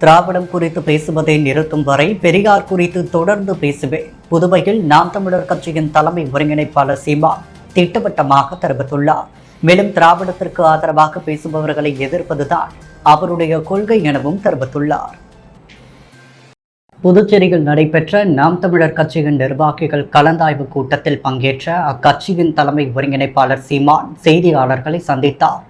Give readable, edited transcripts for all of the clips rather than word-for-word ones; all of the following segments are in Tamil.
திராவிடம் குறித்து பேசுவதை நிறுத்தும் வரை பெரியார் குறித்து தொடர்ந்து பேசுவேன். புதுவையில் நாம் தமிழர் கட்சியின் தலைமை ஒருங்கிணைப்பாளர் சீமான் திட்டவட்டமாக தெரிவித்துள்ளார். மேலும் திராவிடத்திற்கு ஆதரவாக பேசுபவர்களை எதிர்ப்பதுதான் அவருடைய கொள்கை எனவும் தெரிவித்துள்ளார். புதுச்சேரியில் நடைபெற்ற நாம் தமிழர் கட்சியின் நிர்வாகிகள் கலந்தாய்வு கூட்டத்தில் பங்கேற்ற அக்கட்சியின் தலைமை ஒருங்கிணைப்பாளர் சீமான் செய்தியாளர்களை சந்தித்தார்.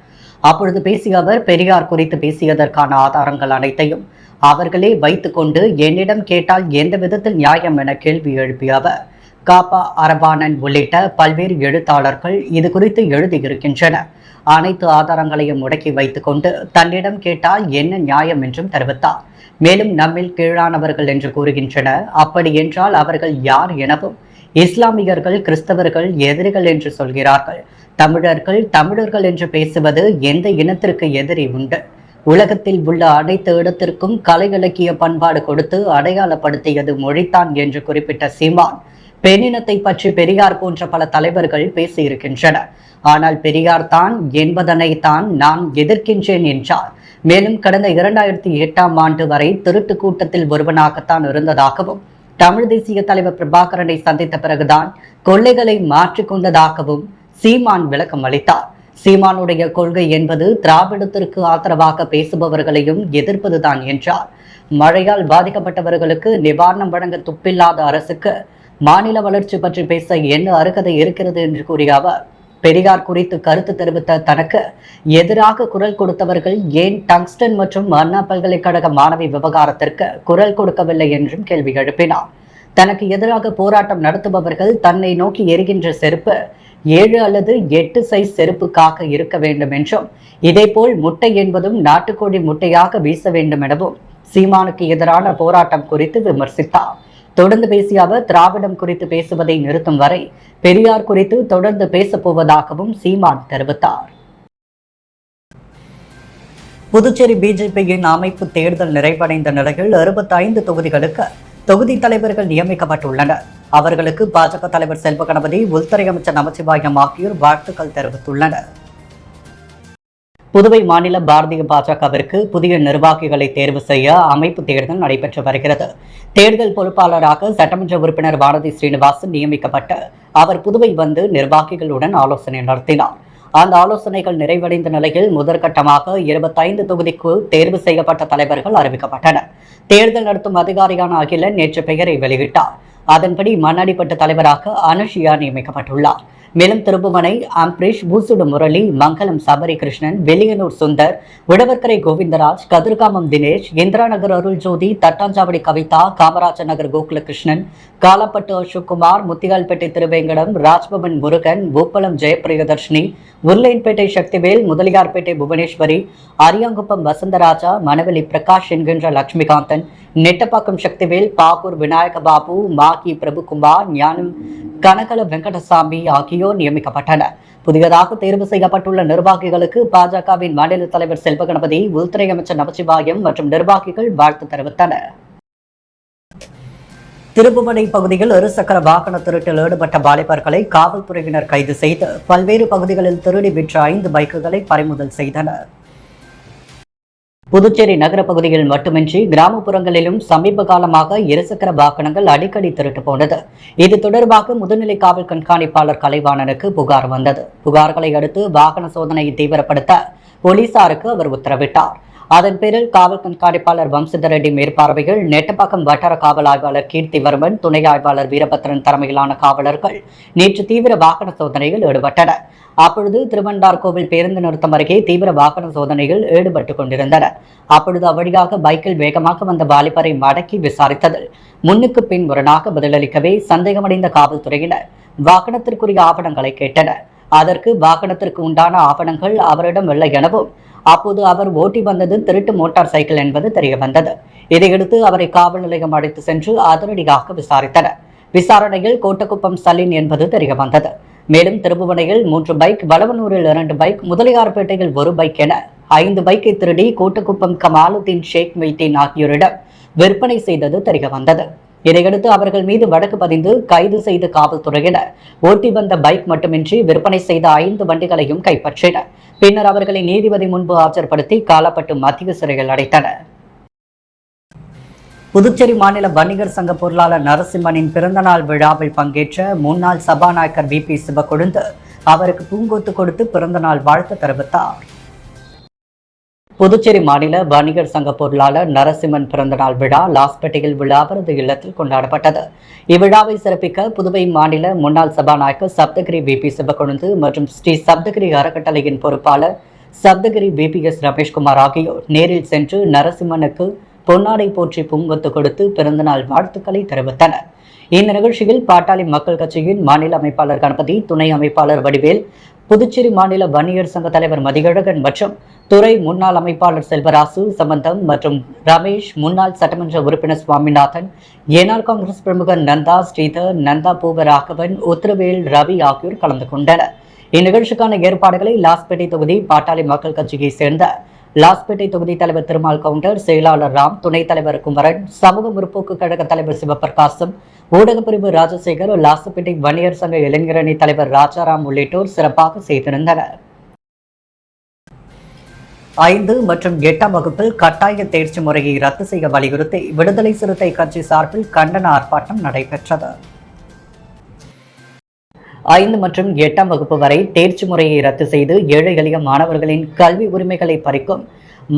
அப்பொழுது பேசிய அவர், பெரியார் குறித்து பேசியதற்கான ஆதாரங்கள் அனைத்தையும் அவர்களே வைத்துக்கொண்டு என்னிடம் கேட்டால் எந்த விதத்தில் நியாயம் என கேள்வி எழுப்பிய அவர், காப்பா அரபானன் உள்ளிட்ட பல்வேறு எழுத்தாளர்கள் இது குறித்து எழுதியிருக்கின்றனர். அனைத்து ஆதாரங்களையும் முடக்கி வைத்துக்கொண்டு தன்னிடம் கேட்டால் என்ன நியாயம் என்றும் தெரிவித்தார். மேலும் நம்மில் கீழானவர்கள் என்று கூறுகின்றனர். அப்படி என்றால் அவர்கள் யார் எனவும், இஸ்லாமியர்கள் கிறிஸ்தவர்கள் எதிரிகள் என்று சொல்கிறார்கள். தமிழர்கள் என்று பேசுவது எந்த இனத்திற்கு எதிரி உண்டு? உலகத்தில் உள்ள அனைத்து இடத்திற்கும் கலை இலக்கிய பண்பாடு கொடுத்து அடையாளப்படுத்தியது மொழித்தான் என்று குறிப்பிட்ட சீமான், பெண்ணினத்தை பற்றி பெரியார் போன்ற பல தலைவர்கள் பேசியிருக்கின்றனர். ஆனால் பெரியார் தான் என்பதனை தான் நான் எதிர்க்கின்றேன் என்றார். மேலும் கடந்த 2008ஆம் ஆண்டு வரை திருட்டு கூட்டத்தில் ஒருவனாகத்தான் இருந்ததாகவும், தமிழ் தேசிய தலைவர் பிரபாகரனை சந்தித்த பிறகுதான் கொள்ளைகளை மாற்றிக்கொண்டதாகவும் சீமான் விளக்கம் அளித்தார். சீமானுடைய கொள்கை என்பது திராவிடத்திற்கு ஆதரவாக பேசுபவர்களையும் எதிர்ப்பதுதான் என்றார். மழையால் பாதிக்கப்பட்டவர்களுக்கு நிவாரணம் வழங்க துப்பில்லாத அரசுக்கு மாநில வளர்ச்சி பற்றி பேச என்ன அருகதை இருக்கிறது என்று கூறிய அவர், பெரியார் குறித்து கருத்து தெரிவித்த தனக்கு எதிராக குரல் கொடுத்தவர்கள் ஏன் டங்ஸ்டன் மற்றும் அண்ணா பல்கலைக்கழக மாணவி விவகாரத்திற்கு குரல் கொடுக்கவில்லை என்றும் கேள்வி எழுப்பினார். தனக்கு எதிராக போராட்டம் நடத்துபவர்கள் தன்னை நோக்கி எரிகின்ற செருப்பு 7 அல்லது 8 சைஸ் செருப்புக்காக இருக்க வேண்டும் என்றும், இதேபோல் முட்டை என்பதும் நாட்டுக்கோழி முட்டையாக வீச வேண்டும் எனவும் சீமானுக்கு எதிரான போராட்டம் குறித்து விமர்சித்தார். தொடர்ந்து பேசிய அவர், திராவிடம் குறித்து பேசுவதை நிறுத்தும் வரை பெரியார் குறித்து தொடர்ந்து பேசப் போவதாகவும் சீமான் தெரிவித்தார். புதுச்சேரி பிஜேபியின் அமைப்பு தேர்தல் நிறைவடைந்த நிலையில் 65 தொகுதிகளுக்கு தொகுதி தலைவர்கள் நியமிக்கப்பட்டுள்ளனர். அவர்களுக்கு பாஜக தலைவர் செல்வ கணபதி, உள்துறை அமைச்சர் நமச்சிவாயம் ஆகியோர் வாழ்த்துக்கள் தெரிவித்துள்ளனர். புதுவை மாநில பாரதிய பாஜகவிற்கு புதிய நிர்வாகிகளை தேர்வு செய்ய அமைப்பு தேர்தல் நடைபெற்று வருகிறது. தேர்தல் பொறுப்பாளராக சட்டமன்ற உறுப்பினர் வானதி ஸ்ரீனிவாசன் நியமிக்கப்பட்டு அவர் புதுவை வந்து நிர்வாகிகளுடன் ஆலோசனை நடத்தினார். அந்த ஆலோசனைகள் நிறைவடைந்த நிலையில் முதற்கட்டமாக 25 தொகுதிக்கு தேர்வு செய்யப்பட்ட தலைவர்கள் அறிவிக்கப்பட்டனர். தேர்தல் நடத்தும் அதிகாரியான அகிலன் நேற்று பெயரை வெளியிட்டார். அதன்படி மண்ணடிப்பட்ட தலைவராக அனுஷியா நியமிக்கப்பட்டுள்ளார். மேலும் திருப்புவனை அம்பரீஷ், பூசுடு முரளி, மங்கலம் சபரி கிருஷ்ணன், வெளியனூர் சுந்தர், உடவர்கரை கோவிந்தராஜ், கதிர்காமம் தினேஷ், இந்திரா நகர் அருள் ஜோதி, தட்டாஞ்சாவடி கவிதா, காமராஜர் நகர் கோகுலகிருஷ்ணன், காலப்பட்டு அசோக்குமார், முத்தியால்பேட்டை திருவேங்கடம், ராஜ்பவன் முருகன், பூப்பலம் ஜெயபிரியதர்ஷினி, உருளையன்பேட்டை சக்திவேல், முதலியார்பேட்டை புவனேஸ்வரி, அரியாங்குப்பம் வசந்தராஜா, மணவெளி பிரகாஷ் என்கின்ற லட்சுமிகாந்தன், நெட்டப்பாக்கம் சக்திவேல், பாகூர் விநாயக பாபு, மாகி பிரபுகுமார், ஞானம் கனகல வெங்கடசாமி ஆகியோர் நியமிக்கப்பட்டனர். புதியதாக தேர்வு செய்யப்பட்டுள்ள நிர்வாகிகளுக்கு பாஜகவின் மாநில தலைவர் செல்வ கணபதி, உள்துறை அமைச்சர் நமச்சிவாயம் மற்றும் நிர்வாகிகள் வாழ்த்து தெரிவித்தனர். திருப்புவனை பகுதியில் இருசக்கர வாகன திருட்டில் ஈடுபட்ட வாலிபர்களை காவல்துறையினர் கைது செய்து பல்வேறு பகுதிகளில் திருடி விற்ற 5 பைக்குகளை பறிமுதல் செய்தனர். புதுச்சேரி நகர பகுதியில் மட்டுமின்றி கிராமப்புறங்களிலும் சமீப காலமாக இருசக்கர வாகனங்கள் அடிக்கடி திருட்டு போனது. இது தொடர்பாக முதுநிலை காவல் கண்காணிப்பாளர் கலைவாணனுக்கு புகார் வந்தது. புகார்களை அடுத்து வாகன சோதனையை தீவிரப்படுத்த போலீசாருக்கு அவர் உத்தரவிட்டார். அதன் பேரில் காவல் கண்காணிப்பாளர் வம்சிதர் ரெட்டி மேற்பார்வையில் நெட்டப்பாக்கம் வட்டார காவல் ஆய்வாளர் கீர்த்திவர்மன், துணை ஆய்வாளர் வீரபத்திரன் தலைமையிலான காவலர்கள் நேற்று தீவிர வாகன சோதனையில் ஈடுபட்டனர். அப்பொழுது திருவண்டார்கோவில் பேருந்து நிறுத்தம் அருகே தீவிர வாகன சோதனையில் ஈடுபட்டுக் கொண்டிருந்தனர். அப்பொழுது அவ்வழியாக பைக்கில் வேகமாக வந்த வாலிபரை மடக்கி விசாரித்ததில் முன்னுக்கு பின் முரணாக பதிலளிக்கவே சந்தேகமடைந்த காவல்துறையினர் வாகனத்திற்குரிய ஆவணங்களை கேட்டனர். அதற்கு வாகனத்திற்கு உண்டான ஆவணங்கள் அவரிடம் இல்லை எனவும், அப்போது அவர் ஓட்டி வந்தது திருட்டு மோட்டார் சைக்கிள் என்பது தெரிய வந்தது. இதையடுத்து அவரை காவல் நிலையம் அழைத்து சென்று அதிரடியாக விசாரித்தனர். விசாரணையில் கோட்டக்குப்பம் சலீன் என்பது தெரிய வந்தது. மேலும் திருப்புவனையில் 3 பைக், வளவனூரில் 2 பைக், முதலியார்பேட்டையில் 1 பைக் என 5 பைக்கை திருடி கோட்டக்குப்பம் கமாலுதீன் ஷேக் மெய்தீன் ஆகியோரிடம் விற்பனை செய்தது தெரிய வந்தது. இதையடுத்து அவர்கள் மீது வழக்கு பதிந்து கைது செய்த காவல்துறையினர் ஓட்டி வந்த பைக் மட்டுமின்றி விற்பனை செய்த 5 வண்டிகளையும் கைப்பற்றினர். பின்னர் அவர்களை நீதிபதி முன்பு ஆஜர்படுத்தி காலப்பட்டு மத்திய சிறையில் அடைத்தனர். புதுச்சேரி மாநில வணிகர் சங்க பொருளாளர் நரசிம்மனின் பிறந்தநாள் விழாவில் பங்கேற்ற முன்னாள் சபாநாயகர் VP சிவக்கொழுந்து அவருக்கு பூங்கொத்து கொடுத்து பிறந்தநாள் வாழ்த்து தெரிவித்தார். புதுச்சேரி மாநில வணிகர் சங்க பொருளாளர் நரசிம்மன் பிறந்தநாள் விழா லாஸ்பேட்டையில் உள்ள அவரது இல்லத்தில் கொண்டாடப்பட்டது. இவ்விழாவை சிறப்பிக்க புதுவை மாநில முன்னாள் சபாநாயகர் சப்தகிரி VP சிவக்கொழுந்து மற்றும் ஸ்ரீ சப்தகிரி அறக்கட்டளையின் பொறுப்பாளர் சப்தகிரி VPS ரமேஷ்குமார் ஆகியோர் நேரில் சென்று நரசிம்மனுக்கு பொன்னாடை போற்றி பூங்கொத்து கொடுத்து பிறந்தநாள் வாழ்த்துக்களை தெரிவித்தனர். இந்த நிகழ்ச்சியில் பாட்டாளி மக்கள் கட்சியின் மாநில அமைப்பாளர் கணபதி, துணை அமைப்பாளர் வடிவேல், புதுச்சேரி மாநில வன்னியர் சங்க தலைவர் மதியழகன் மற்றும் துறை முன்னாள் அமைப்பாளர் செல்வராசு, சம்பந்தம் மற்றும் ரமேஷ், முன்னாள் சட்டமன்ற உறுப்பினர் சுவாமிநாதன், என்ஆர் காங்கிரஸ் பிரமுகர் நந்தா ஸ்ரீதர், நந்தா பூவராகவன், உத்தரவேல் ரவி ஆகியோர் கலந்து கொண்டனர். இந்நிகழ்ச்சிக்கான ஏற்பாடுகளை லாஸ்பேட்டை தொகுதி பாட்டாளி மக்கள் கட்சியை சேர்ந்த லாஸ்பேட்டை தொகுதி தலைவர் திருமால் கவுண்டர், செயலாளர் ராம், துணைத் தலைவர் குமரன், சமூக முற்போக்கு கழக தலைவர் சிவபிரகாசம், ஊடகப்பிரிவு ராஜசேகர், லாஸ்பேட்டை வன்னியர் சங்க இளைஞரணி தலைவர் ராஜாராம் உள்ளிட்டோர் சிறப்பாக செய்திருந்தனர். 5 மற்றும் 8ஆம் வகுப்பில் கட்டாய தேர்ச்சி முறையை ரத்து செய்ய வலியுறுத்தி விடுதலை சிறுத்தை கட்சி சார்பில் கண்டன ஆர்ப்பாட்டம் நடைபெற்றது. 5 மற்றும் 8ஆம் வகுப்பு வரை தேர்ச்சி முறையை ரத்து செய்து ஏழை எளிய மாணவர்களின் கல்வி உரிமைகளை பறிக்கும்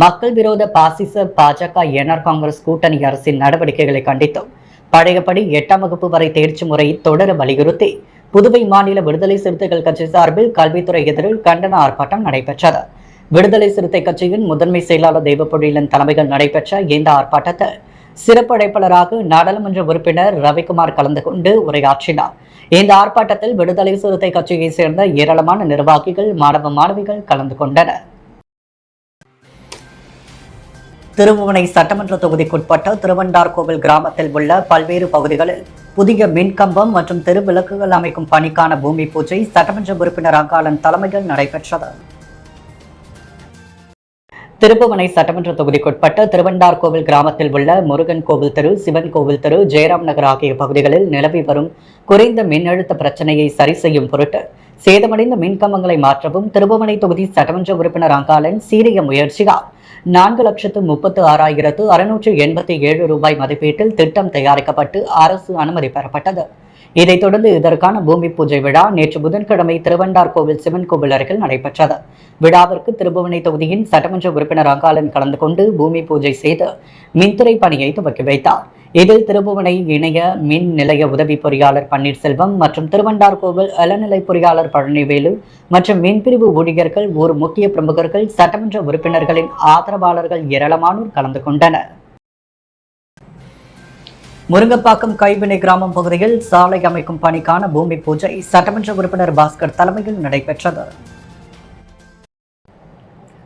மக்கள் விரோத பாசிச பாஜக என்ஆர் காங்கிரஸ் கூட்டணி அரசின் நடவடிக்கைகளை கண்டித்தும் பழையபடி 8ஆம் வகுப்பு வரை தேர்ச்சி முறையை தொடர வலியுறுத்தி புதுவை மாநில விடுதலை சிறுத்தைகள் கட்சி சார்பில் கல்வித்துறை எதிரில் கண்டன ஆர்ப்பாட்டம் நடைபெற்றது. விடுதலை சிறுத்தை கட்சியின் முதன்மை செயலாளர் தெய்வப்பொழிலன் தலைமையில் நடைபெற்ற இந்த ஆர்ப்பாட்டத்தில் சிறப்பு அழைப்பாளராக நாடாளுமன்ற உறுப்பினர் ரவிக்குமார் கலந்து கொண்டு உரையாற்றினார். இந்த ஆர்ப்பாட்டத்தில் விடுதலை சிறுத்தை கட்சியை சேர்ந்த ஏராளமான நிர்வாகிகள், மாணவ மாணவிகள் கலந்து கொண்டனர். திருபுவனை சட்டமன்ற தொகுதிக்குட்பட்ட திருவண்டார்கோவில் கிராமத்தில் உள்ள பல்வேறு பகுதிகளில் புதிய மின்கம்பம் மற்றும் தெருவிளக்குகள் அமைக்கும் பணிக்கான பூமி பூஜை சட்டமன்ற உறுப்பினர் அங்காளன் தலைமையில் நடைபெற்றது. திருப்புவனை சட்டமன்ற தொகுதிக்குட்பட்ட திருவண்டார்கோவில் கிராமத்தில் உள்ள முருகன் கோவில் தெரு, சிவன் கோவில் தெரு, ஜெயராம் நகர் ஆகிய பகுதிகளில் நிலவி வரும் குறைந்த மின்னழுத்த பிரச்சனையை சரி செய்யும் பொருட்டு சேதமடைந்த மின்கம்பங்களை மாற்றவும் திருப்புவனை தொகுதி சட்டமன்ற உறுப்பினர் அங்காளன் சீரிய முயற்சியால் 4,36,687 ரூபாய் மதிப்பீட்டில் திட்டம் தயாரிக்கப்பட்டு அரசு அனுமதி பெறப்பட்டது. இதைத் தொடர்ந்து இதற்கான பூமி பூஜை விழா நேற்று புதன்கிழமை திருவண்டார்கோவில் சிவன் கோவில் அருகில் நடைபெற்றது. விழாவிற்கு திருபுவனை தொகுதியின் சட்டமன்ற உறுப்பினர் அங்காளன் கலந்து கொண்டு பூமி பூஜை செய்து மின்துறை பணியை துவக்கி வைத்தார். இதில் திருபுவனை இணைய மின் நிலைய உதவி பொறியாளர் பன்னீர்செல்வம் மற்றும் திருவண்டார்கோவில் இளநிலை பொறியாளர் பழனிவேலு மற்றும் மின்பிரிவு ஊழியர்கள், ஊர் முக்கிய பிரமுகர்கள், சட்டமன்ற உறுப்பினர்களின் ஆதரவாளர்கள் ஏராளமானோர் கலந்து கொண்டனர். முருங்கப்பாக்கம் கைவினை கிராமம் பகுதியில் சாலை அமைக்கும் பணிக்கான பூமி பூஜை சட்டமன்ற உறுப்பினர் பாஸ்கர் தலைமையில் நடைபெற்றது.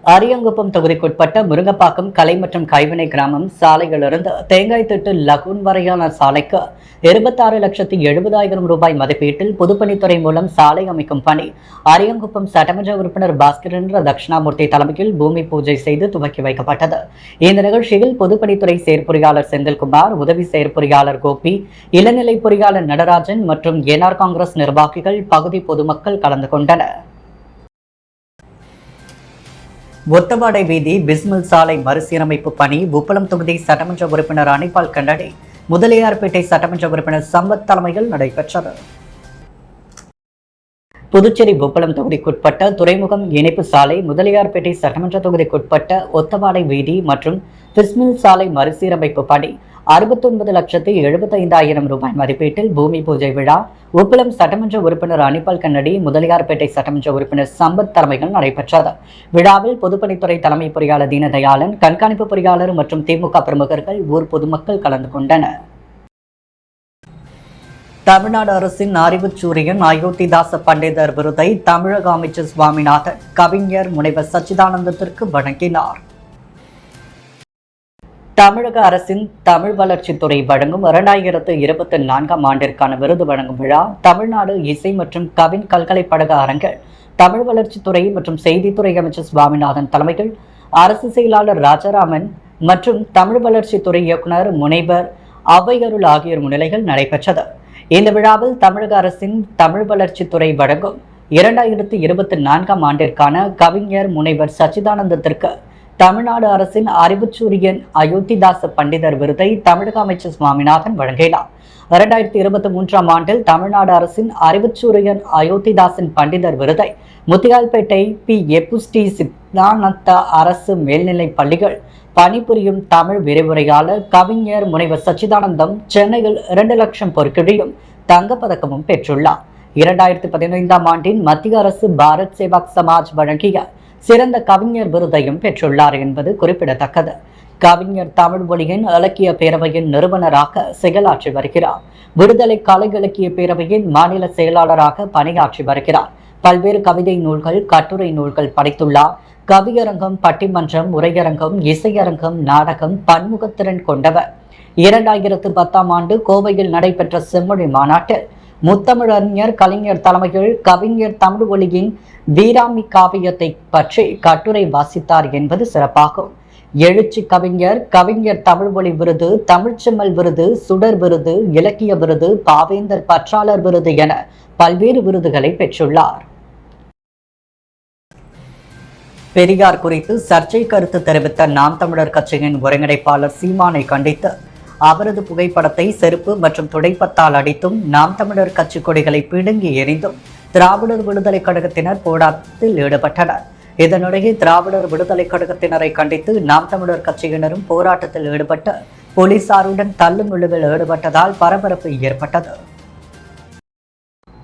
அரியங்குப்பம் தொகுதிக்குட்பட்ட முருங்கப்பாக்கம் கலை மற்றும் கைவினை கிராமம் சாலையிலிருந்து தேங்காய் திட்டு லகூன் வரையான சாலைக்கு 26,70,000 ரூபாய் மதிப்பீட்டில் பொதுப்பணித்துறை மூலம் சாலை அமைக்கும் பணி அரியங்குப்பம் சட்டமன்ற உறுப்பினர் பாஸ்கர் என்ற தட்சிணாமூர்த்தி தலைமையில் பூமி பூஜை செய்து துவக்கி வைக்கப்பட்டது. இந்த நிகழ்ச்சியில் பொதுப்பணித்துறை செயற்பொறியாளர் செந்தில்குமார், உதவி செயற்பொறியாளர் கோபி, இளநிலை பொறியாளர் நடராஜன் மற்றும் என்ஆர் காங்கிரஸ் நிர்வாகிகள், பகுதி பொதுமக்கள் கலந்து கொண்டனர். ஒத்தவாடை வீதி பிஸ்மில் சாலை மறுசீரமைப்பு பணி உப்பளம் தொகுதி சட்டமன்ற உறுப்பினர் அனிபால் கண்டடி, முதலியார்பேட்டை சட்டமன்ற உறுப்பினர் சம்பத் தலைமையில் நடைபெற்றது. புதுச்சேரி உப்பளம் தொகுதிக்குட்பட்ட துறைமுகம் இணைப்பு சாலை, முதலியார்பேட்டை சட்டமன்ற தொகுதிக்குட்பட்ட ஒத்தவாடை வீதி மற்றும் பிஸ்மில் சாலை மறுசீரமைப்பு பணி 69,75,000 ரூபாய் மதிப்பீட்டில் பூமி பூஜை விழா உப்பளம் சட்டமன்ற உறுப்பினர் அனிபால் கண்ணடி, முதலியார்பேட்டை சட்டமன்ற உறுப்பினர் சம்பத் தலைமையில் நடைபெற்றது. விழாவில் பொதுப்பணித்துறை தலைமை பொறியாளர் தீனதயாளன், கண்காணிப்பு பொறியாளர் மற்றும் திமுக பிரமுகர்கள், ஊர் பொதுமக்கள் கலந்து கொண்டனர். தமிழ்நாடு அரசின் அறிவுச்சூரியன் அயோத்திதாச பண்டிதர் விருதை தமிழக அமைச்சர் சுவாமிநாதன் கவிஞர் முனைவர் சச்சிதானந்தத்திற்கு வழங்கினார். தமிழக அரசின் தமிழ் வளர்ச்சித்துறை வழங்கும் 2024ஆம் ஆண்டிற்கான விருது வழங்கும் விழா தமிழ்நாடு இசை மற்றும் கவின் பல்கலைக்கழக அரங்கில் தமிழ் வளர்ச்சித்துறை மற்றும் செய்தித்துறை அமைச்சர் சுவாமிநாதன் தலைமையில் அரசு செயலாளர் ராஜாராமன் மற்றும் தமிழ் வளர்ச்சித்துறை இயக்குனர் முனைவர் அவையருள் ஆகியோர் முன்னிலையில் நடைபெற்றது. இந்த விழாவில் தமிழக அரசின் தமிழ் வளர்ச்சித்துறை வழங்கும் 2024ஆம் ஆண்டிற்கான கவிஞர் முனைவர் சச்சிதானந்தத்திற்கு தமிழ்நாடு அரசின் அறிவுச்சூரியன் அயோத்திதாச பண்டிதர் விருதை தமிழக அமைச்சர் சுவாமிநாதன் வழங்கினார். 2023ஆம் ஆண்டில் தமிழ்நாடு அரசின் அறிவுச்சூரியன் அயோத்திதாசன் பண்டிதர் விருதை முத்தியால்பேட்டை பி எப்புஸ்டி சித்தானந்த அரசு மேல்நிலைப் பள்ளிகள் பணிபுரியும் தமிழ் விரிவுரையாளர் கவிஞர் முனைவர் சச்சிதானந்தம் சென்னையில் 2 லட்சம் பொற்கிழியும் தங்கப்பதக்கமும் பெற்றுள்ளார். 2015ஆம் ஆண்டின் மத்திய அரசு பாரத் சேவாக் சமாஜ் வழங்கிய சிறந்த கவிஞர் விருதையும் பெற்றுள்ளார் என்பது குறிப்பிடத்தக்கது. கவிஞர் தமிழ் மொழியின் இலக்கிய பேரவையின் நிறுவனராக செயலாற்றி வருகிறார். விடுதலை கலை இலக்கிய பேரவையின் மாநில செயலாளராக பணியாற்றி வருகிறார். பல்வேறு கவிதை நூல்கள், கட்டுரை நூல்கள் படைத்துள்ளார். கவியரங்கம், பட்டிமன்றம், உரையரங்கம், இசையரங்கம், நாடகம் பன்முகத்திறன் கொண்டவர். 2010ஆம் ஆண்டு கோவையில் நடைபெற்ற செம்மொழி மாநாட்டில் முத்தமிழறிஞர் கலைஞர் தலைமையில் கவிஞர் தமிழ் ஒளியின் வீராமி காவியத்தை பற்றி கட்டுரை வாசித்தார் என்பது சிறப்பாகும். எழுச்சி கவிஞர், கவிஞர் தமிழ் ஒளி விருது, தமிழ்ச்செம்மல் விருது, சுடர் விருது, இலக்கிய விருது, பாவேந்தர் பற்றாளர் விருது என பல்வேறு விருதுகளை பெற்றுள்ளார். பெரியார் குறித்து சர்ச்சை கருத்து தெரிவித்த நாம் தமிழர் கட்சியின் ஒருங்கிணைப்பாளர் சீமானை கண்டித்து அவரது புகைப்படத்தை செருப்பு மற்றும் துடைப்பத்தால் அடித்தும் நாம் தமிழர் கட்சி கொடிகளை பிடுங்கி எறிந்தும் திராவிடர் விடுதலை கழகத்தினர் போராட்டத்தில் ஈடுபட்டனர். இதனிடையே திராவிடர் விடுதலை கழகத்தினரை கண்டித்து நாம் தமிழர் கட்சியினரும் போராட்டத்தில் ஈடுபட்டு போலீசாருடன் தள்ளுமுள்ளுவில் ஈடுபட்டதால் பரபரப்பு ஏற்பட்டது.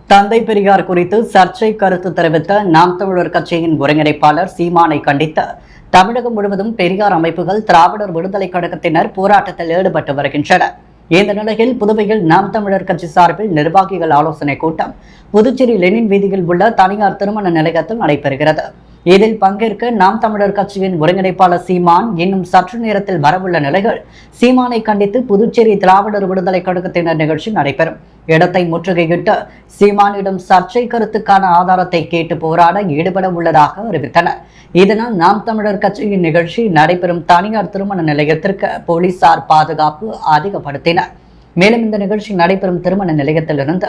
தந்தை பெரியார் குறித்து சர்ச்சை கருத்து தெரிவித்த நாம் தமிழர் கட்சியின் ஒருங்கிணைப்பாளர் சீமானை கண்டித்து தமிழகம் முழுவதும் பெரியார் அமைப்புகள் திராவிடர் விடுதலை கழகத்தினர் போராட்டத்தில் ஈடுபட்டு வருகின்றனர். இந்த நிலையில் புதுவையில் நாம் தமிழர் கட்சி சார்பில் நிர்வாகிகள் ஆலோசனை கூட்டம் புதுச்சேரி லெனின் வீதியில் உள்ள தனியார் திருமண நிலையத்தில் நடைபெறுகிறது. இதில் பங்கேற்க நாம் தமிழர் கட்சியின் ஒருங்கிணைப்பாளர் சீமான் இன்னும் சற்று நேரத்தில் வரவுள்ள நிலையில் சீமானை கண்டித்து புதுச்சேரி திராவிடர் விடுதலை கழகத்தினர் நிகழ்ச்சி நடைபெறும் இடத்தை முற்றுகையிட்டு சீமானிடம் சர்ச்சை கருத்துக்கான ஆதாரத்தை கேட்டு போராட ஈடுபட உள்ளதாக அறிவித்தனர். இதனால் நாம் தமிழர் கட்சியின் நிகழ்ச்சி நடைபெறும் தனியார் திருமண நிலையத்திற்கு போலீசார் பாதுகாப்பு அதிகப்படுத்தினர். மேலும் இந்த நிகழ்ச்சி நடைபெறும் திருமண நிலையத்திலிருந்து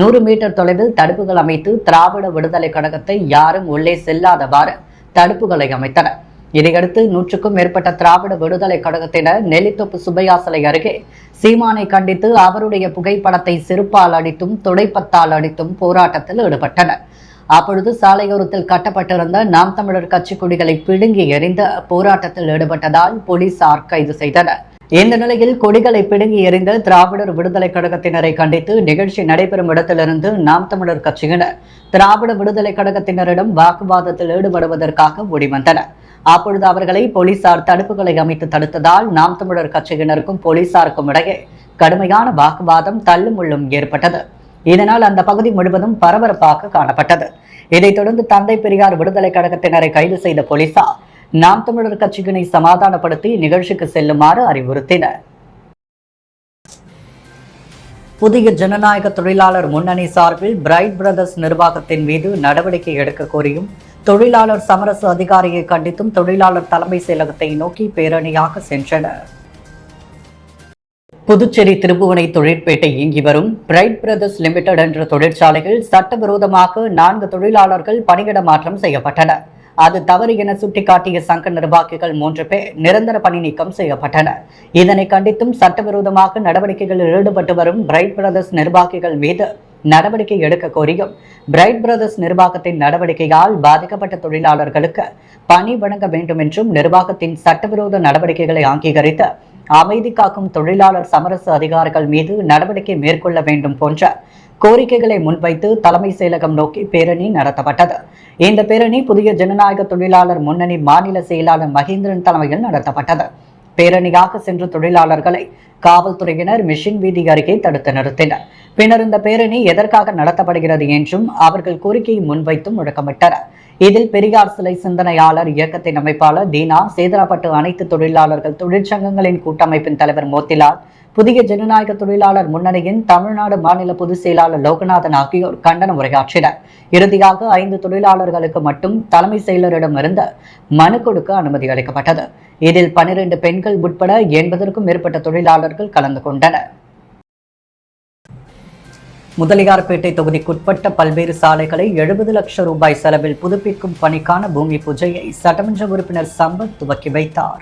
100 மீட்டர் தொலைவில் தடுப்புகள் அமைத்து திராவிட விடுதலை கழகத்தை யாரும் உள்ளே செல்லாதவாறு தடுப்புகளை அமைத்தனர். இதையடுத்து 100க்கும் மேற்பட்ட திராவிட விடுதலை கழகத்தினர் நெல்லித்தோப்பு சுப்பையா சிலை அருகே சீமானை கண்டித்து அவருடைய புகைப்படத்தை செருப்பால் அடித்தும் துடைப்பத்தால் அடித்தும் போராட்டத்தில் ஈடுபட்டனர். அப்பொழுது சாலையோரத்தில் கட்டப்பட்டிருந்த நாம் தமிழர் கட்சி கொடிகளை பிடுங்கி எறிந்த போராட்டத்தில் ஈடுபட்டதால் போலீசார் கைது செய்தனர். இந்த நிலையில் கொடிகளை பிடுங்கி எறிந்த திராவிடர் விடுதலை கழகத்தினரை கண்டித்து நிகழ்ச்சி நடைபெறும் இடத்திலிருந்து நாம் தமிழர் கட்சியினர் திராவிட விடுதலை கழகத்தினரிடம் வாக்குவாதத்தில் ஈடுபடுவதற்காக ஓடி வந்தனர். அப்பொழுது அவர்களை போலீசார் தடுப்புகளை அமைத்து தடுத்ததால் நாம் தமிழர் கட்சியினருக்கும் போலீசாருக்கும் இடையே கடுமையான வாக்குவாதம் தள்ளுமுள்ளும் ஏற்பட்டது. இதனால் அந்த பகுதி முழுவதும் பரபரப்பாக காணப்பட்டது. இதைத் தொடர்ந்து தந்தை பெரியார் விடுதலை கழகத்தினரை கைது செய்த போலீசார் நாம் தமிழர் கட்சியினை சமாதானப்படுத்தி நிகழ்ச்சிக்கு செல்லுமாறு அறிவுறுத்தினர். புதிய ஜனநாயக தொழிலாளர் முன்னணி சார்பில் பிரைட் பிரதர்ஸ் நிர்வாகத்தின் மீது நடவடிக்கை எடுக்க கோரியும் தொழிலாளர் சமரச அதிகாரியை கண்டித்தும் தொழிலாளர் தலைமை செயலகத்தை நோக்கி பேரணியாக சென்றனர். புதுச்சேரி திருப்புவனை தொழிற்பேட்டை இயங்கி வரும் பிரைட் பிரதர்ஸ் லிமிடெட் என்ற தொழிற்சாலையில் சட்டவிரோதமாக 4 தொழிலாளர்கள் பணியிட மாற்றம் செய்யப்பட்டனர். அது தவறு என சுட்டிக்காட்டிய சங்க நிர்வாகிகள் 3 பேர் நிரந்தர பணி நீக்கம் செய்யப்பட்டனர். இதனை கண்டித்தும் சட்டவிரோதமாக நடவடிக்கைகளில் ஈடுபட்டு வரும் பிரைட் பிரதர்ஸ் நிர்வாகிகள் மீது நடவடிக்கை எடுக்க கோரியும் பிரைட் பிரதர்ஸ் நிர்வாகத்தின் நடவடிக்கையால் பாதிக்கப்பட்ட தொழிலாளர்களுக்கு பணி வழங்க வேண்டும் என்றும் நிர்வாகத்தின் சட்டவிரோத நடவடிக்கைகளை அங்கீகரித்து அமைதி காக்கும் தொழிலாளர் சமரச அதிகாரிகள் மீது நடவடிக்கை மேற்கொள்ள வேண்டும் போன்ற கோரிக்கைகளை முன்வைத்து தலைமை செயலகம் நோக்கி பேரணி நடத்தப்பட்டது. இந்த பேரணி புதிய ஜனநாயக தொழிலாளர் முன்னணி மாநில செயலாளர் மகேந்திரன் தலைமையில் நடத்தப்பட்டது. பேரணியாக சென்ற தொழிலாளர்களை காவல்துறையினர் மிஷின் வீதி அருகே தடுத்து நிறுத்தினர். பின்னர் இந்த பேரணி எதற்காக நடத்தப்படுகிறது என்றும் அவர்கள் கோரிக்கையை முன்வைத்தும் முழக்கமிட்டனர். இதில் பெரியார் சிலை சிந்தனையாளர் இயக்கத்தின் அமைப்பாளர் தீனா, சேதராப்பட்டு அனைத்து தொழிலாளர்கள் தொழிற்சங்கங்களின் கூட்டமைப்பின் தலைவர் மோத்திலால், புதிய ஜனநாயக தொழிலாளர் முன்னணியின் தமிழ்நாடு மாநில பொதுச் செயலாளர் லோகநாதன் ஆகியோர் கண்டன உரையாற்றினர். இறுதியாக 5 தொழிலாளர்களுக்கு மட்டும் தலைமை செயலரிடமிருந்து மனு கொடுக்க அனுமதி அளிக்கப்பட்டது. இதில் 12 பெண்கள் உட்பட 80க்கும் மேற்பட்ட தொழிலாளர்கள் கலந்து கொண்டனர். முதலியார்பேட்டை தொகுதிக்குட்பட்ட பல்வேறு சாலைகளை 70 லட்சம் ரூபாய் செலவில் புதுப்பிக்கும் பணிக்கான பூமி பூஜையை சட்டமன்ற உறுப்பினர் சம்பத் துவக்கி வைத்தார்.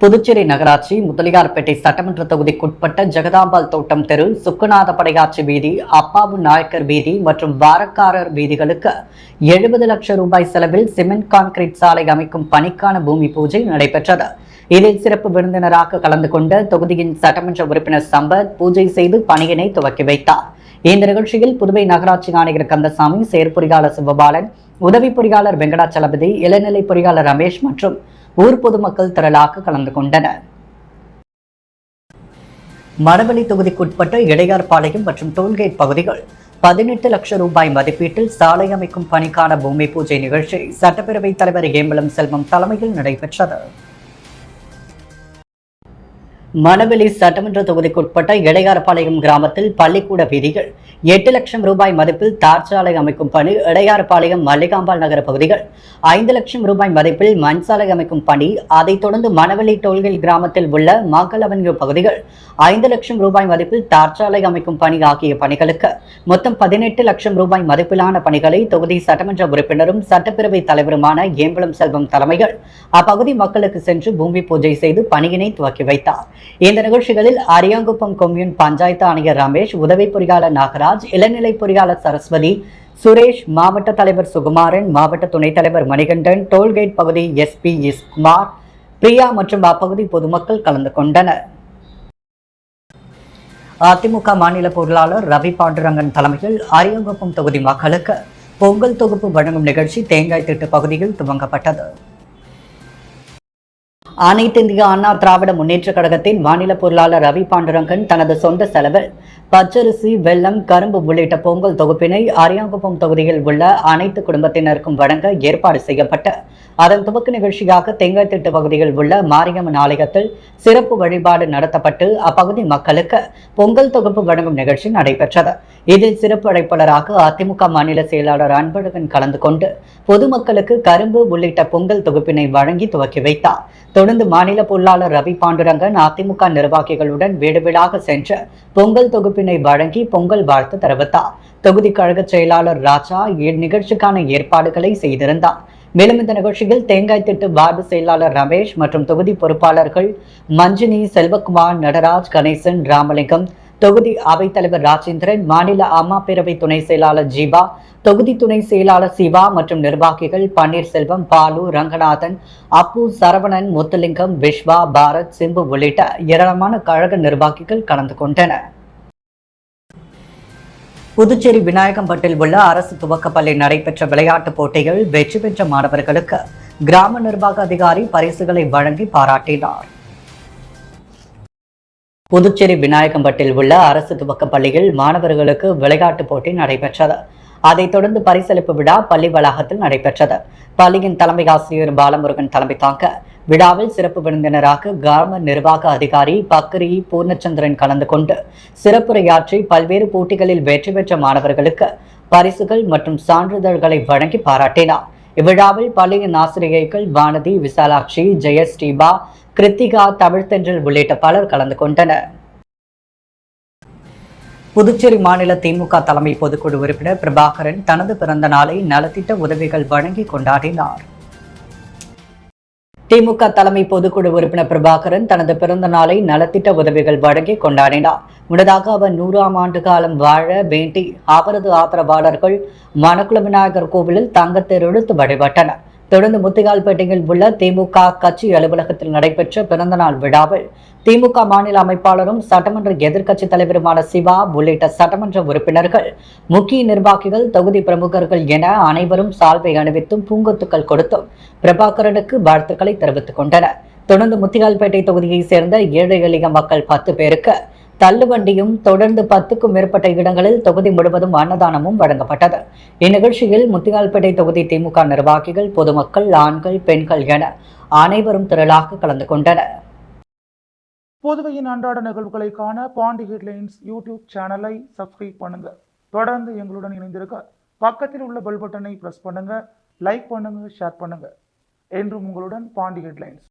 புதுச்சேரி நகராட்சி முதலியார்பேட்டை சட்டமன்ற தொகுதிக்குட்பட்ட ஜெகதாம்பாள் தோட்டம் தெரு, சுக்குநாத படையாச்சி வீதி, அப்பாவு நாயக்கர் வீதி மற்றும் வாரக்காரர் வீதிகளுக்கு 70 லட்சம் ரூபாய் செலவில் சிமெண்ட் கான்கிரீட் சாலை அமைக்கும் பணிக்கான பூமி பூஜை நடைபெற்றது. இதில் சிறப்பு விருந்தினராக கலந்து கொண்ட தொகுதியின் சட்டமன்ற உறுப்பினர் சம்பத் பூஜை செய்து பணியினை துவக்கி வைத்தார். இந்த நிகழ்ச்சியில் புதுவை நகராட்சி ஆணையர் கந்தசாமி, செயற்பொறியாளர் சிவபாலன், உதவி பொறியாளர் வெங்கடாச்சலபதி, இளநிலை பொறியாளர் ரமேஷ் மற்றும் ஊர் பொதுமக்கள் திரளாக கலந்து கொண்டனர். மரவெளி தொகுதிக்குட்பட்ட இடையார்பாளையம் மற்றும் டோல்கேட் பகுதிகள் 18 லட்சம் ரூபாய் மதிப்பீட்டில் சாலை அமைக்கும் பணிக்கான பூமி பூஜை நிகழ்ச்சி சட்டப்பேரவைத் தலைவர் ஏம்பலம் செல்வம் தலைமையில் நடைபெற்றது. மணவெளி சட்டமன்ற தொகுதிக்குட்பட்ட இடையார்பாளையம் கிராமத்தில் பள்ளிக்கூட வீதிகள் 8 லட்சம் ரூபாய் மதிப்பில் தார் சாலை அமைக்கும் பணி, இடையார்பாளையம் மல்லிகாம்பாள் நகர பகுதிகள் 5 லட்சம் ரூபாய் மதிப்பில் மண் சாலை அமைக்கும் பணி, அதைத் தொடர்ந்து மணவெளி டோல்கேட் கிராமத்தில் உள்ள மக்கள் அவென்யூ பகுதிகள் 5 லட்சம் ரூபாய் மதிப்பில் தார் சாலை அமைக்கும் பணி ஆகிய பணிகளுக்கு மொத்தம் 18 லட்சம் ரூபாய் மதிப்பிலான பணிகளை தொகுதி சட்டமன்ற உறுப்பினரும் சட்டப்பேரவை தலைவருமான ஏம்பலம் செல்வம் தலைமையில் அப்பகுதி மக்களுக்கு சென்று பூமி பூஜை செய்து பணியினை துவக்கி வைத்தார். இந்த நிகழ்ச்சிகளில் அரியாங்குப்பம் கொம்யூன் பஞ்சாயத்து ஆணையர் ரமேஷ், உதவி பொறியாளர் நாகராஜ், இளநிலை பொறியாளர் சரஸ்வதி, சுரேஷ், மாவட்ட தலைவர் சுகுமாரன், மாவட்ட துணைத் தலைவர் மணிகண்டன், டோல்கேட் பகுதி SP குமார், பிரியா மற்றும் அப்பகுதி பொதுமக்கள் கலந்து கொண்டனர். அதிமுக மாநில பொருளாளர் ரவி பாண்டுரங்கன் தலைமையில் அரியாங்குப்பம் தொகுதி மக்களுக்கு பொங்கல் தொகுப்பு வழங்கும் நிகழ்ச்சி தேங்காய் திட்டு பகுதியில் துவங்கப்பட்டது. அனைத்து இந்திய அண்ணா திராவிட முன்னேற்ற கழகத்தின் மாநில பொருளாளர் ரவி பாண்டுரங்கன் தனது சொந்த செலவில் பச்சரிசி, வெல்லம், கரும்பு உள்ளிட்ட பொங்கல் தொகுப்பினை அரியாங்குப்பம் தொகுதியில் உள்ள அனைத்து குடும்பத்தினருக்கும் வழங்க ஏற்பாடு செய்யப்பட்ட அதன் துவக்க நிகழ்ச்சியாக தேங்காய்த்திட்டு பகுதியில் உள்ள மாரியம்மன் ஆலயத்தில் சிறப்பு வழிபாடு நடத்தப்பட்டு அப்பகுதி மக்களுக்கு பொங்கல் தொகுப்பு வழங்கும் நிகழ்ச்சி நடைபெற்றது. இதில் சிறப்பு அழைப்பாளராக அதிமுக மாநில செயலாளர் அன்பழகன் கலந்து கொண்டு பொதுமக்களுக்கு கரும்பு உள்ளிட்ட பொங்கல் தொகுப்பினை வழங்கி துவக்கி வைத்தார். தொடர்ந்து மாநில பொருளாளர் ரவி பாண்டுரங்கன் அதிமுக நிர்வாகிகளுடன் வீடு வீடாக சென்று பொங்கல் தொகுப்பினை வழங்கி பொங்கல் வாழ்த்து தெரிவித்தார். தொகுதி கழக செயலாளர் ராஜா இந்நிகழ்ச்சிக்கான ஏற்பாடுகளை செய்திருந்தார். மேலும் இந்த நிகழ்ச்சியில் தேங்காய் திட்டு வார்டு செயலாளர் ரமேஷ் மற்றும் தொகுதி பொறுப்பாளர்கள் மஞ்சினி, செல்வகுமார், நடராஜ், கணேசன், ராமலிங்கம், தொகுதி அவைத்தலைவர் ராஜேந்திரன், மாநில அம்மா பேரவை துணை செயலாளர் ஜீவா, தொகுதி துணை செயலாளர் சிவா மற்றும் நிர்வாகிகள் பன்னீர்செல்வம், பாலு, ரங்கநாதன், அப்பு, சரவணன், முத்துலிங்கம், விஸ்வா, பாரத், சிம்பு உள்ளிட்ட ஏராளமான கழக நிர்வாகிகள் கலந்து கொண்டனர். புதுச்சேரி விநாயகம்பட்டில் உள்ள அரசு துவக்கப்பள்ளி நடைபெற்ற விளையாட்டுப் போட்டியில் வெற்றி பெற்ற மாணவர்களுக்கு கிராம நிர்வாக அதிகாரி பரிசுகளை வழங்கி பாராட்டினார். புதுச்சேரி விநாயகம்பட்டில் உள்ள அரசு துவக்கப்பள்ளியில் மாணவர்களுக்கு விளையாட்டுப் போட்டி நடைபெற்றது. அதைத் தொடர்ந்து பரிசளிப்பு விழா பள்ளி வளாகத்தில் நடைபெற்றது. பள்ளியின் தலைமை ஆசிரியர் பாலமுருகன் தலைமை தாங்க விழாவில் சிறப்பு விருந்தினராக கிராம நிர்வாக அதிகாரி பக்ரி பூர்ணச்சந்திரன் கலந்து கொண்டு சிறப்புரையாற்றி பல்வேறு போட்டிகளில் வெற்றி பெற்ற மாணவர்களுக்கு பரிசுகள் மற்றும் சான்றிதழ்களை வழங்கி பாராட்டினார். இவ்விழாவில் பள்ளியின் ஆசிரியர்கள் வானதி, விசாலாட்சி, ஜெயஸ்ரீபா, கிருத்திகா, தமிழ்தென்றல் உள்ளிட்ட பலர் கலந்து கொண்டனர். புதுச்சேரி மாநில திமுக தலைமை பொதுக்குழு உறுப்பினர் பிரபாகரன் தனது பிறந்த நாளை நலத்திட்ட உதவிகள் வழங்கி கொண்டாடினார். திமுக தலைமை பொதுக்குழு உறுப்பினர் பிரபாகரன் தனது பிறந்த நாளை நலத்திட்ட உதவிகள் வழங்கி கொண்டாடினார். முன்னதாக அவர் 100ஆம் ஆண்டு காலம் வாழ வேண்டி அவரது ஆதரவாளர்கள் மணக்குள விநாயகர் கோவிலில் தங்கத்தேர் இழுத்து வழிபட்டனர். தொடர்ந்து முத்தியால்பேட்டையில் உள்ள திமுக கட்சி அலுவலகத்தில் நடைபெற்ற பிறந்தநாள் விழாவில் திமுக மாநில அமைப்பாளரும் சட்டமன்ற எதிர்க்கட்சி தலைவருமான சிவா உள்ளிட்ட சட்டமன்ற உறுப்பினர்கள், முக்கிய நிர்வாகிகள், தொகுதி பிரமுகர்கள் என அனைவரும் சால்வை அணிவித்தும் பூங்கொத்துக்கள் கொடுத்தும் பிரபாகரனுக்கு வாழ்த்துக்களை தெரிவித்துக் கொண்டனர். தொடர்ந்து முத்தியால்பேட்டை தொகுதியை சேர்ந்த ஏழை எளிய மக்கள் 10 பேருக்கு தள்ளுவண்டியும் தொடர்ந்து 10க்கும் மேற்பட்ட இடங்களில் தொகுதி முழுவதும் அன்னதானமும் வழங்கப்பட்டது. இந்நிகழ்ச்சியில் முத்தியால்பேட்டை தொகுதி திமுக நிர்வாகிகள், பொதுமக்கள், ஆண்கள், பெண்கள் என அனைவரும் திரளாக கலந்து கொண்டனர். புதுவையின் அன்றாட நிகழ்வுகளை காண பாண்டி ஹெட்லைன்ஸ் யூடியூப் சேனலை சப்ஸ்கிரைப் பண்ணுங்க. தொடர்ந்து எங்களுடன் இணைந்திருக்க பக்கத்தில் உள்ள பெல் பட்டனை பிரஸ் பண்ணுங்க, லைக் பண்ணுங்க, ஷேர் பண்ணுங்க. என்றும் உங்களுடன் பாண்டி ஹெட்லைன்ஸ்.